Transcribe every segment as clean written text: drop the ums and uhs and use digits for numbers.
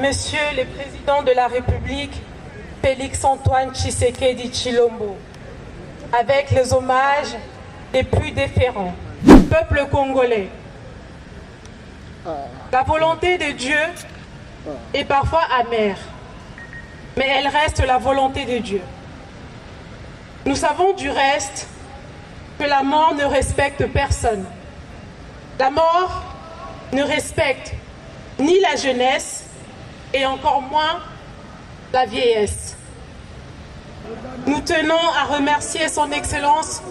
Monsieur le Président de la République, Félix-Antoine Tshisekedi Tshilombo, avec les hommages les plus déférents. Peuple congolais, la volonté de Dieu est parfois amère, mais elle reste la volonté de Dieu. Nous savons du reste que la mort ne respecte personne. La mort ne respecte ni la jeunesse et encore moins la vieillesse. Nous tenons à remercier son Excellence,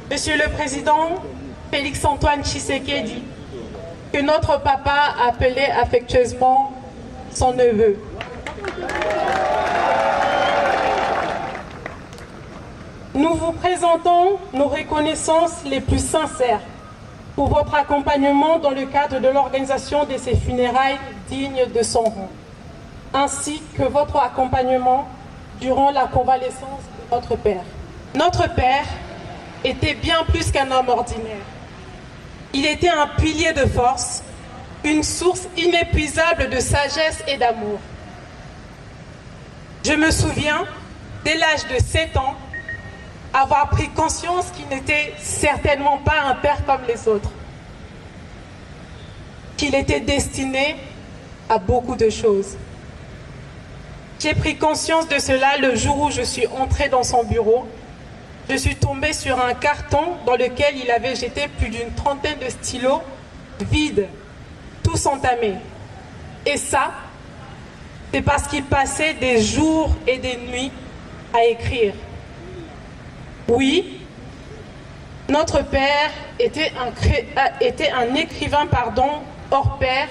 Monsieur le Président Félix-Antoine Tshisekedi, que notre papa appelait affectueusement son neveu. Nous vous présentons nos reconnaissances les plus sincères pour votre accompagnement dans le cadre de l'organisation de ces funérailles dignes de son rang, ainsi que votre accompagnement durant la convalescence de notre père. Notre père était bien plus qu'un homme ordinaire. Il était un pilier de force, une source inépuisable de sagesse et d'amour. Je me souviens, dès l'âge de 7 ans, avoir pris conscience qu'il n'était certainement pas un père comme les autres, qu'il était destiné à beaucoup de choses. J'ai pris conscience de cela le jour où je suis entrée dans son bureau. Je suis tombée sur un carton dans lequel il avait jeté plus d'une trentaine de stylos vides, tous entamés. Et ça, c'est parce qu'il passait des jours et des nuits à écrire. Oui, notre père était un écrivain hors pair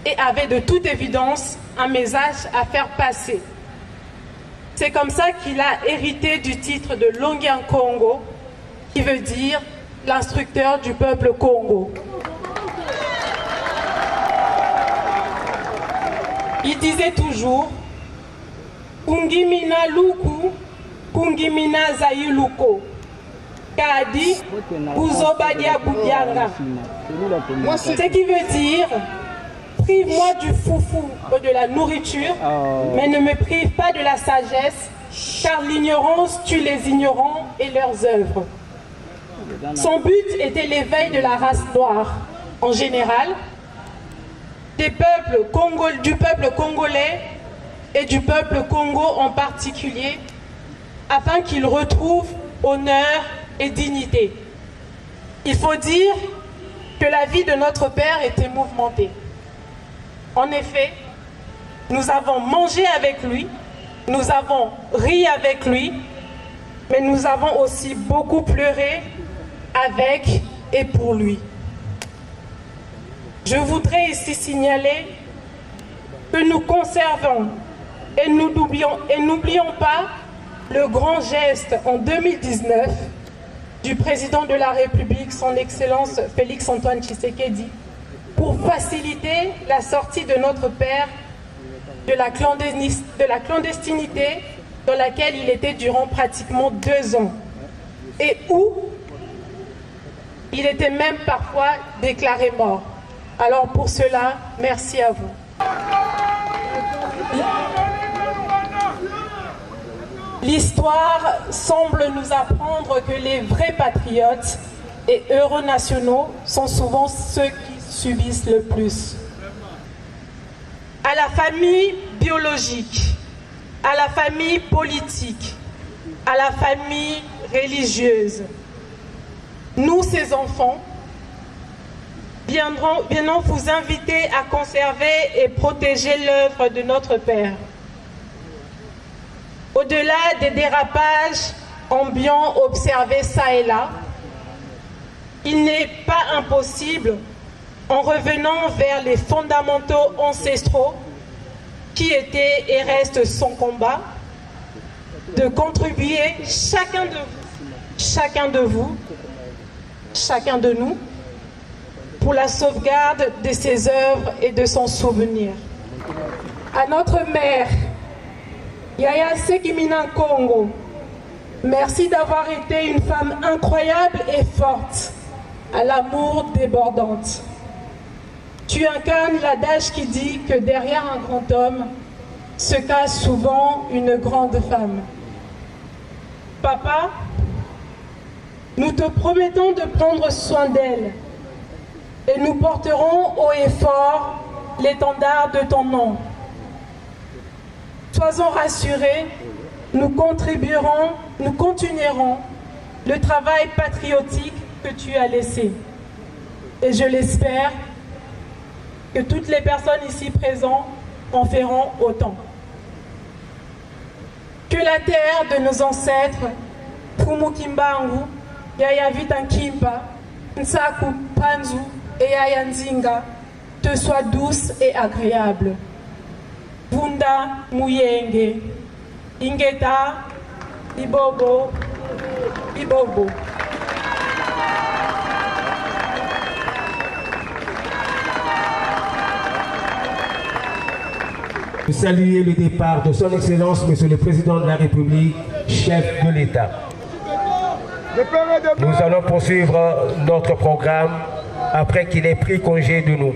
et avait de toute évidence un message à faire passer. C'est comme ça qu'il a hérité du titre de Longyan Congo, qui veut dire l'instructeur du peuple Congo. Il disait toujours Kungimina Luku, Kungimina Zayuluko, Kadi Buzobadia Boudianga. Ce qui veut dire prive-moi du foufou ou de la nourriture, mais ne me prive pas de la sagesse, car l'ignorance tue les ignorants et leurs œuvres. Son but était l'éveil de la race noire en général, du peuple congolais et du peuple Congo en particulier, afin qu'il retrouve honneur et dignité. Il faut dire que la vie de notre père était mouvementée. En effet, nous avons mangé avec lui, nous avons ri avec lui, mais nous avons aussi beaucoup pleuré avec et pour lui. Je voudrais ici signaler que nous conservons et nous n'oublions pas le grand geste en 2019 du président de la République, son Excellence Félix-Antoine Tshisekedi, pour faciliter la sortie de notre père de la clandestinité dans laquelle il était durant pratiquement 2 ans et où il était même parfois déclaré mort. Alors pour cela, merci à vous. L'histoire semble nous apprendre que les vrais patriotes et héros nationaux sont souvent ceux qui subissent le plus. À la famille biologique, à la famille politique, à la famille religieuse, nous, ces enfants, viendrons vous inviter à conserver et protéger l'œuvre de notre Père. Au-delà des dérapages ambiants observés ça et là, il n'est pas impossible, en revenant vers les fondamentaux ancestraux qui étaient et restent son combat, de contribuer chacun de vous, chacun de nous, pour la sauvegarde de ses œuvres et de son souvenir. À notre mère, Yaya Sekimina Congo, merci d'avoir été une femme incroyable et forte, à l'amour débordante. Tu incarnes l'adage qui dit que derrière un grand homme se cache souvent une grande femme. Papa, nous te promettons de prendre soin d'elle et nous porterons haut et fort l'étendard de ton nom. Sois-en rassurés, nous contribuerons, nous continuerons le travail patriotique que tu as laissé. Et je l'espère que toutes les personnes ici présentes en feront autant. Que la terre de nos ancêtres, Pumukimbangu, Yaya Vitankimpa, Nsaku Panzu et Yaya Nzinga, te soit douce et agréable. Vunda Muyenge, Ingeta, Ibobo, Ibobo. Saluer le départ de son Excellence, Monsieur le Président de la République, chef de l'État. Nous allons poursuivre notre programme après qu'il ait pris congé de nous.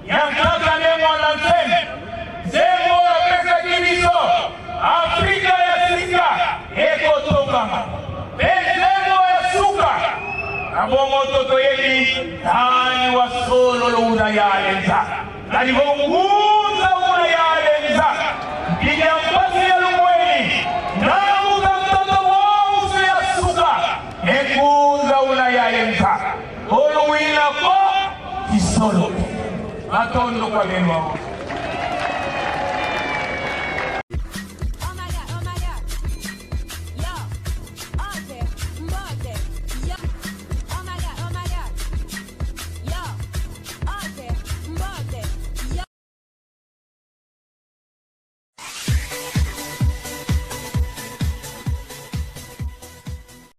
Yang kata dia mau langsung, saya mau pesa kibiso Afrika ya sika ekotonga Benzengo ya suka Abongo toto yeli Tani wa solo lo unayalenza Nalivonguza unayalenza Kija mpasi ya lumweni Namuza mtoto wausu ya suka Ekuza unayalenza Olu wina ko Kisolo Matondo kwa genwa